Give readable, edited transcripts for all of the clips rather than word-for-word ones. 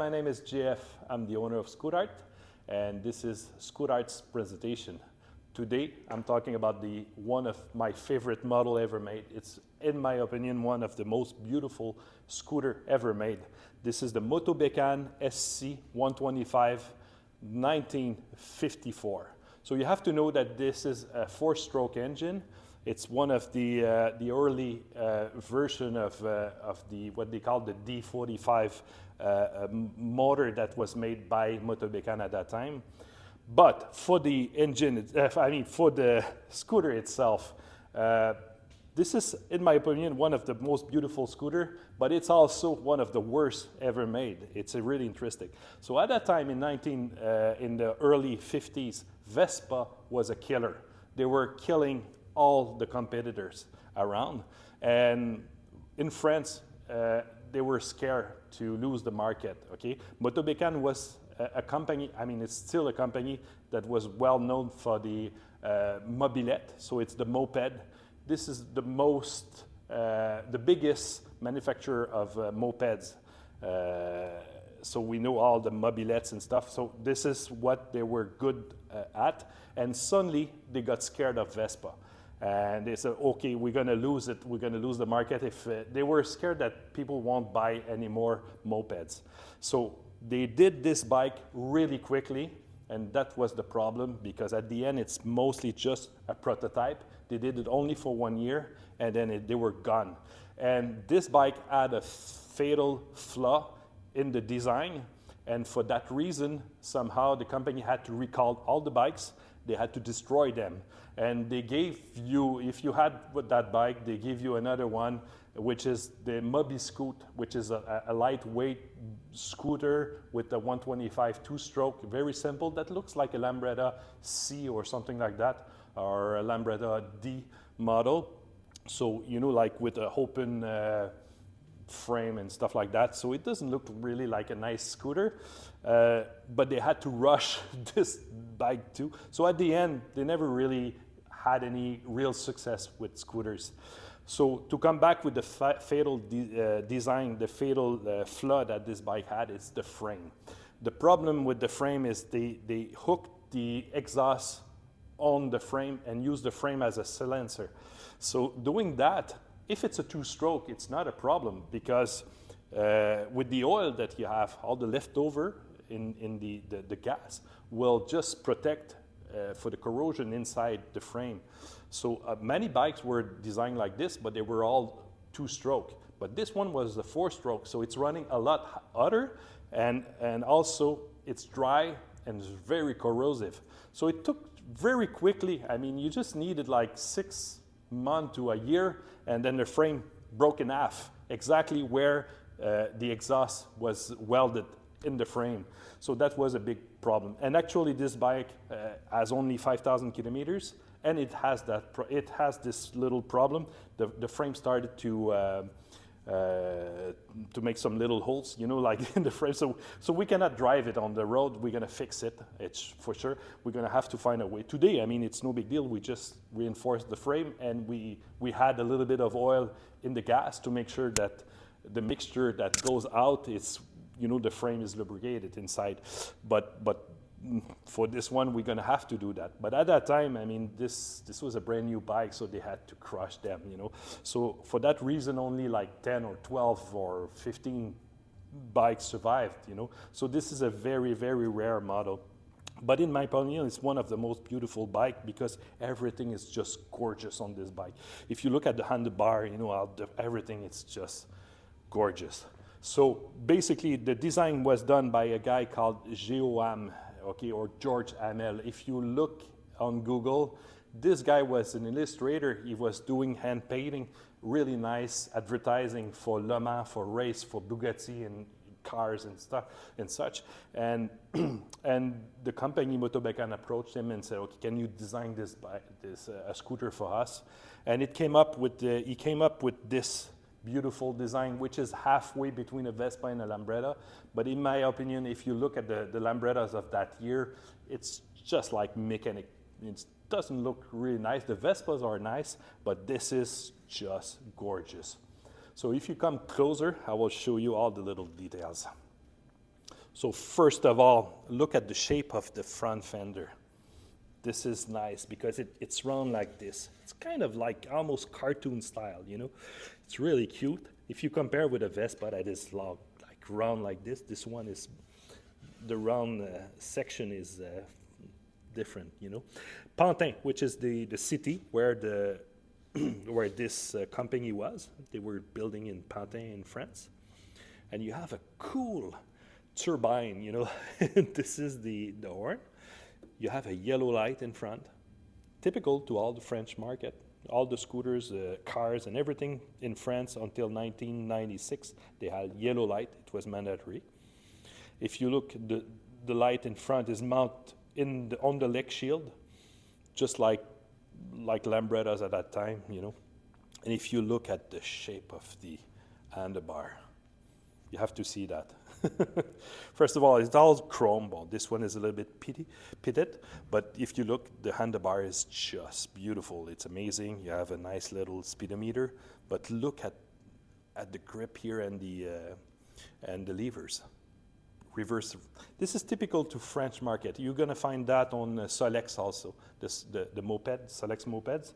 my name is JF. I'm the owner of Scootart, and this is Scootart's presentation. Today, I'm talking about one of my favorite model ever made. It's, in my opinion, one of the most beautiful scooter ever made. This is the Motobecane SC 125 1954. So you have to know that this is a 4-stroke engine. It's one of the early version of what they call the D45 motor that was made by Motobecane at that time. But for the engine, for the scooter itself, this is, in my opinion, one of the most beautiful scooter, but it's also one of the worst ever made. It's really interesting. So at that time in the early 50s, Vespa was a killer. They were killing all the competitors around. And in France, they were scared to lose the market, okay? Motobecane was a company, it's still a company that was well known for the mobilette, so it's the moped. This is the biggest manufacturer of mopeds. So we know all the mobilettes and stuff. So this is what they were good at. And suddenly they got scared of Vespa. And they said, okay, we're gonna lose it. We're gonna lose the market. If they were scared that people won't buy any more mopeds. So they did this bike really quickly. And that was the problem, because at the end, it's mostly just a prototype. They did it only for 1 year, and then they were gone. And this bike had a fatal flaw in the design, and for that reason, somehow the company had to recall all the bikes. They had to destroy them. And they gave you, if you had that bike, they give you another one, which is the Mobiscoot, which is a lightweight scooter with a 125 two-stroke, very simple, that looks like a Lambretta C or something like that, or a Lambretta D model. So, like with an open frame and stuff like that. So it doesn't look really like a nice scooter, but they had to rush this bike too. So at the end, they never really had any real success with scooters. So to come back with the fatal design, the fatal flaw that this bike had is the frame. The problem with the frame is they hooked the exhaust on the frame and used the frame as a silencer. So doing that, if it's a two-stroke, it's not a problem, because with the oil that you have, all the leftover in the gas will just protect for the corrosion inside the frame. So many bikes were designed like this, but they were all two-stroke. But this one was the 4-stroke, so it's running a lot hotter, and also it's dry and it's very corrosive. So it took very quickly. You just needed like 6 months to a year, and then the frame broke in half, exactly where the exhaust was welded in the frame. So that was a big problem. And actually this bike has only 5,000 kilometers, and it has this little problem. The frame started to make some little holes, like in the frame. So we cannot drive it on the road. We're gonna fix it, it's for sure. We're gonna have to find a way. Today, it's no big deal. We just reinforced the frame, and we had a little bit of oil in the gas to make sure that the mixture that goes out is, the frame is lubricated inside. But for this one, we're gonna have to do that. But at that time, this was a brand new bike, so they had to crush them, So for that reason, only like 10 or 12 or 15 bikes survived, So this is a very, very rare model. But in my opinion, it's one of the most beautiful bikes, because everything is just gorgeous on this bike. If you look at the handlebar, everything is just gorgeous. So basically, the design was done by a guy called Geoham, okay, or George Hamel. If you look on Google, this guy was an illustrator. He was doing hand painting, really nice advertising for Le Mans, for race, for Bugatti and cars and stuff and such. And the company Motobecane approached him and said, okay, can you design this a scooter for us? And he came up with this beautiful design, which is halfway between a Vespa and a Lambretta. But in my opinion, if you look at the Lambrettas of that year, it's just like mechanic. It doesn't look really nice. The Vespas are nice, but this is just gorgeous. So if you come closer, I will show you all the little details. So first of all, look at the shape of the front fender. This is nice because it's round like this. It's kind of like almost cartoon style, you know. It's really cute. If you compare with a Vespa that is like round like this one is, the round section is different, you know. Pantin, which is the city where where this company was. They were building in Pantin in France. And you have a cool turbine, you know. This is the horn. You have a yellow light in front, typical to all the French market. All the scooters, cars, and everything in France until 1996, they had yellow light. It was mandatory. If you look, the light in front is mounted on the leg shield, just like Lambrettas at that time, you know. And if you look at the shape of the handlebar, you have to see that. First of all, it's all chrome. Well, this one is a little bit pitted, but if you look, the handlebar is just beautiful. It's amazing. You have a nice little speedometer, but look at the grip here and the levers. Reverse. This is typical to French market. You're gonna find that on Solex also. The moped, Solex mopeds.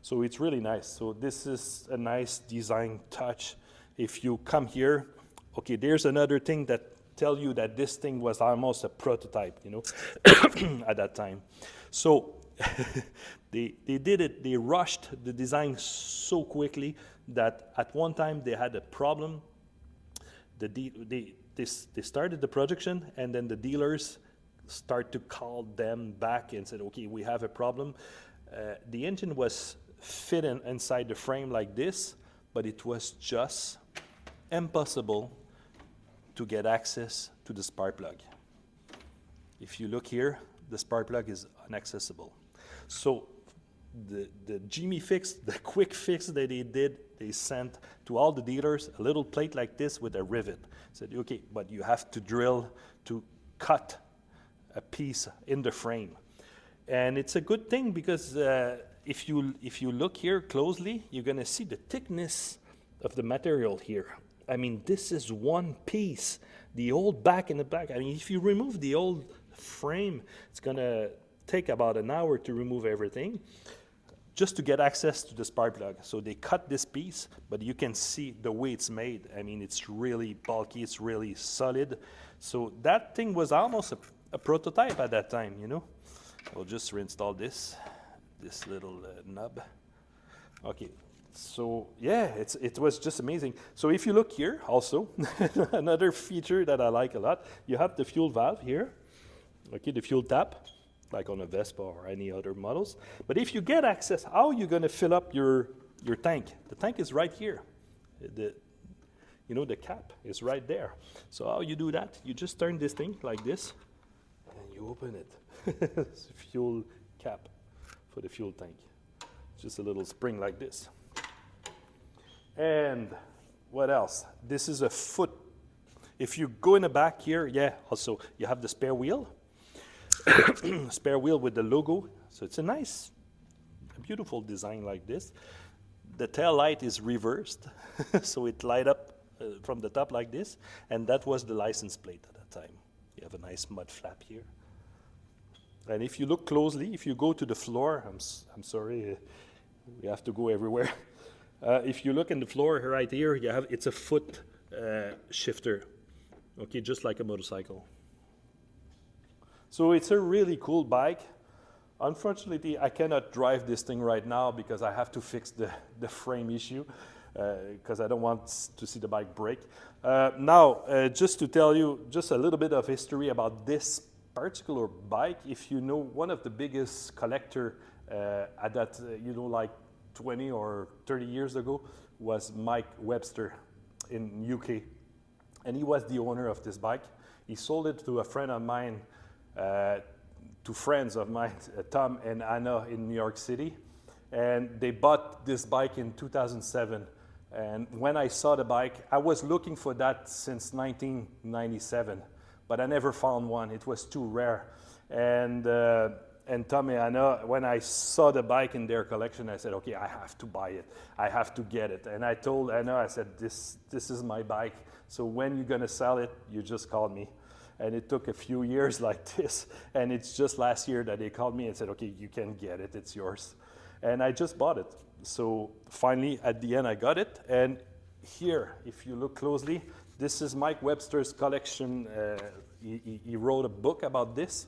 So it's really nice. So this is a nice design touch. If you come here. Okay, there's another thing that tell you that this thing was almost a prototype, you know, at that time. So they did it, they rushed the design so quickly that at one time they had a problem. They started the production, and then the dealers start to call them back and said, okay, we have a problem. The engine was fit inside the frame like this, but it was just impossible to get access to the spark plug. If you look here, the spark plug is inaccessible. So the Jimmy fix, the quick fix that they did, they sent to all the dealers a little plate like this with a rivet. Said, okay, but you have to drill to cut a piece in the frame. And it's a good thing because if you look here closely, you're gonna see the thickness of the material here. I mean, this is one piece. The old back in the back. I mean, if you remove the old frame, it's gonna take about an hour to remove everything just to get access to the spark plug. So they cut this piece, but you can see the way it's made. I mean, it's really bulky, it's really solid. So that thing was almost a prototype at that time, you know. We'll just reinstall this little nub. Okay. So yeah, it was just amazing. So if you look here also, another feature that I like a lot, you have the fuel valve here, okay, the fuel tap, like on a Vespa or any other models. But if you get access, how are you gonna fill up your tank? The tank is right here. You know, the cap is right there. So how you do that? You just turn this thing like this, and you open it. It's a fuel cap for the fuel tank. Just a little spring like this. And what else? This is a foot. If you go in the back here, yeah, also you have the spare wheel. Spare wheel with the logo. So it's a beautiful design like this. The tail light is reversed, so it light up from the top like this. And that was the license plate at that time. You have a nice mud flap here. And if you look closely, if you go to the floor, I'm sorry, we have to go everywhere. If you look in the floor right here, it's a foot shifter, okay, just like a motorcycle. So it's a really cool bike. Unfortunately, I cannot drive this thing right now because I have to fix the frame issue because I don't want to see the bike break. Now, just to tell you just a little bit of history about this particular bike, if you know, one of the biggest collector at that, you know, like 20 or 30 years ago was Webster in UK, and he was the owner of this bike. He sold it to a friend of mine, to friends of mine, Tom and Anna in New York City, and they bought this bike in 2007. And when I saw the bike, I was looking for that since 1997, but I never found one. It was too rare. And Tom and Anna, when I saw the bike in their collection, I said, okay, I have to buy it. I have to get it. And I told Anna, I said, this is my bike. So when you're gonna sell it, you just call me. And it took a few years like this, and it's just last year that they called me and said, okay, you can get it, it's yours. And I just bought it. So finally, at the end, I got it. And here, if you look closely, this is Mike Webster's collection. He wrote a book about this.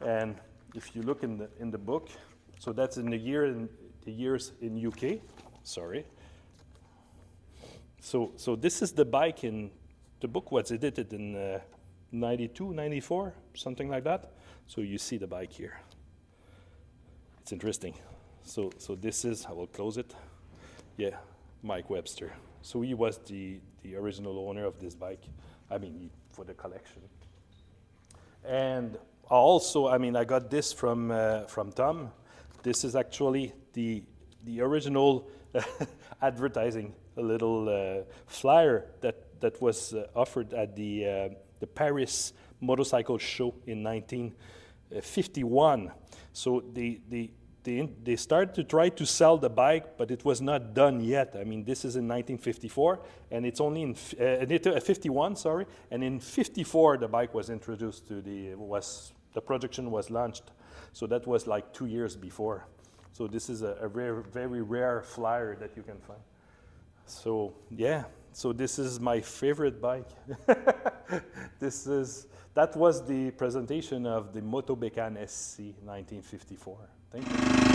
And if you look in the book, so that's in the years in UK, sorry. So this is the bike in, the book was edited in 92, 94, something like that. So you see the bike here. It's interesting. So this is, I will close it. Yeah, Mike Webster. So he was the original owner of this bike. I mean, for the collection. And also, I mean, I got this from Tom. This is actually the original advertising, a little flyer that was offered at the Paris motorcycle show in 1951. So they started to try to sell the bike, but it was not done yet. I mean, this is in 1954, and it's only in 51, sorry. And in 54, the bike was introduced to the production was launched. So that was like 2 years before. So this is a very rare flyer that you can find. So yeah, so this is my favorite bike. That was the presentation of the Motobecane SC 1954. Thank you.